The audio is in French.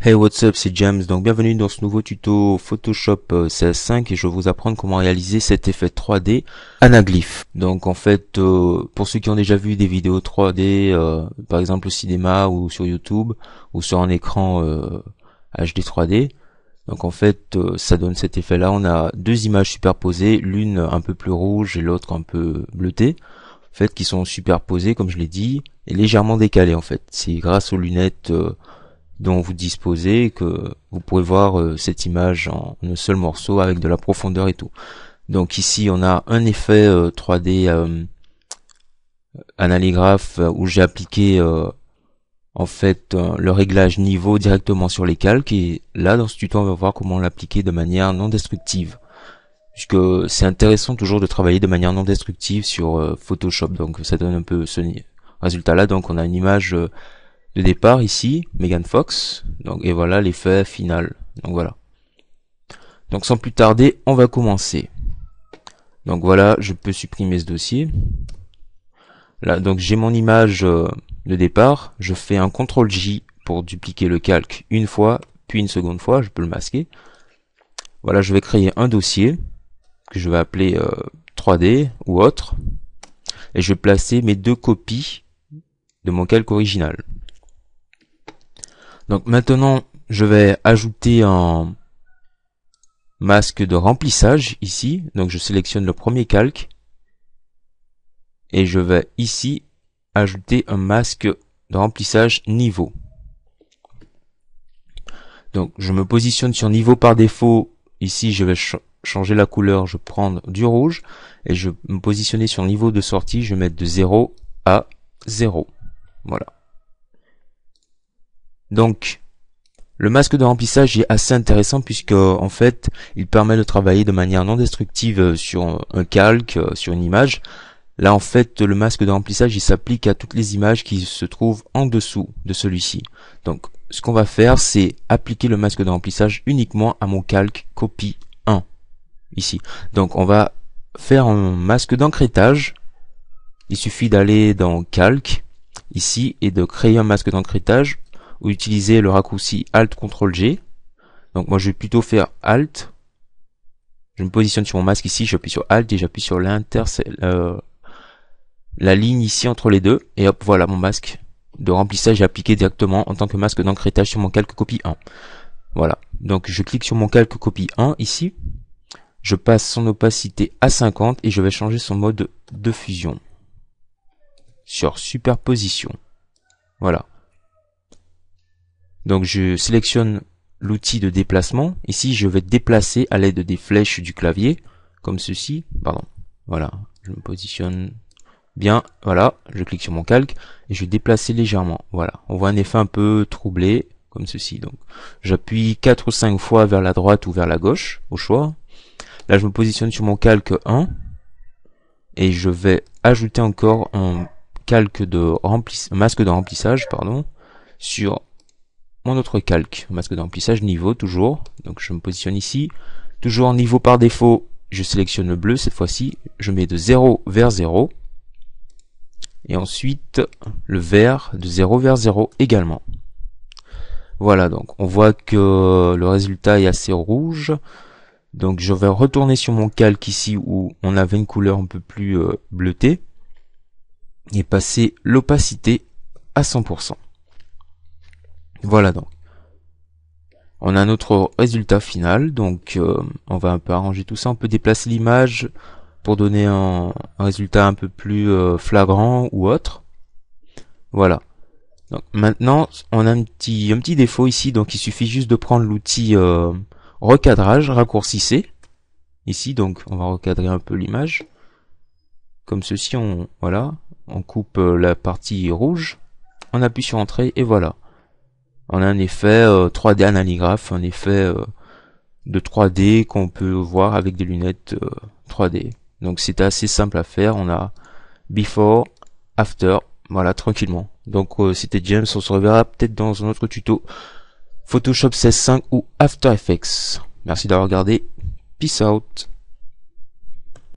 Hey, what's up, c'est James. Donc bienvenue dans ce nouveau tuto Photoshop CS5 et je vais vous apprendre comment réaliser cet effet 3D anaglyphe. Donc en fait, pour ceux qui ont déjà vu des vidéos 3D, par exemple au cinéma ou sur YouTube ou sur un écran HD 3D, donc en fait ça donne cet effet-là. On a deux images superposées, l'une un peu plus rouge et l'autre un peu bleutée, en fait qui sont superposées comme je l'ai dit et légèrement décalées en fait. C'est grâce aux lunettes dont vous disposez que vous pourrez voir cette image en un seul morceau avec de la profondeur et tout. Donc ici on a un effet 3D analigraphe où j'ai appliqué en fait le réglage niveau directement sur les calques, et là dans ce tuto on va voir comment l'appliquer de manière non destructive, puisque c'est intéressant toujours de travailler de manière non destructive sur Photoshop. Donc ça donne un peu ce résultat là. Donc on a une image de départ ici, Megan Fox, donc, et voilà l'effet final. Donc voilà. Donc sans plus tarder, on va commencer. Donc voilà, je peux supprimer ce dossier. Là, donc j'ai mon image de départ. Je fais un CTRL-J pour dupliquer le calque une fois, puis une seconde fois. Je peux le masquer. Voilà, je vais créer un dossier que je vais appeler 3D ou autre, et je vais placer mes deux copies de mon calque original. Donc maintenant, je vais ajouter un masque de remplissage ici. Donc je sélectionne le premier calque et je vais ici ajouter un masque de remplissage niveau. Donc je me positionne sur niveau par défaut. Ici je vais changer la couleur, je prends du rouge et je vais me positionner sur niveau de sortie, je vais mettre de 0 à 0. Voilà. Donc, le masque de remplissage est assez intéressant puisque, en fait, il permet de travailler de manière non destructive sur un calque, sur une image. Là, en fait, le masque de remplissage, il s'applique à toutes les images qui se trouvent en dessous de celui-ci. Donc, ce qu'on va faire, c'est appliquer le masque de remplissage uniquement à mon calque copie 1, ici. Donc, on va faire un masque d'encrêtage. Il suffit d'aller dans calque, ici, et de créer un masque d'encrêtage, ou utiliser le raccourci Alt CTRL G. Donc moi je vais plutôt faire Alt. Je me positionne sur mon masque ici, j'appuie sur Alt et j'appuie sur la ligne ici entre les deux. Et hop, voilà, mon masque de remplissage est appliqué directement en tant que masque d'encrêtage sur mon calque copie 1. Voilà. Donc je clique sur mon calque copie 1 ici. Je passe son opacité à 50 et je vais changer son mode de fusion sur superposition. Voilà. Donc je sélectionne l'outil de déplacement. Ici je vais déplacer à l'aide des flèches du clavier, comme ceci. Pardon. Voilà. Je me positionne bien. Voilà. Je clique sur mon calque et je vais déplacer légèrement. Voilà. On voit un effet un peu troublé, comme ceci. Donc j'appuie 4 ou 5 fois vers la droite ou vers la gauche, au choix. Là je me positionne sur mon calque 1 et je vais ajouter encore un calque de masque de remplissage, pardon, sur mon autre calque, masque de remplissage niveau toujours. Donc je me positionne ici, toujours en niveau par défaut, je sélectionne le bleu cette fois-ci, je mets de 0 vers 0, et ensuite le vert de 0 vers 0 également. Voilà, donc on voit que le résultat est assez rouge. Donc je vais retourner sur mon calque ici où on avait une couleur un peu plus bleutée, et passer l'opacité à 100%. Voilà, donc on a notre résultat final. Donc on va un peu arranger tout ça, on peut déplacer l'image pour donner un résultat un peu plus flagrant ou autre. Voilà. Donc maintenant on a un petit défaut ici, donc il suffit juste de prendre l'outil recadrage, raccourci C ici. Donc on va recadrer un peu l'image comme ceci. Voilà, on coupe la partie rouge, on appuie sur entrée et voilà. On a un effet 3D analigraphe, un effet de 3D qu'on peut voir avec des lunettes 3D. Donc c'est assez simple à faire. On a before, after, voilà, tranquillement. Donc c'était James, on se reverra peut-être dans un autre tuto Photoshop CS5 ou After Effects. Merci d'avoir regardé, peace out.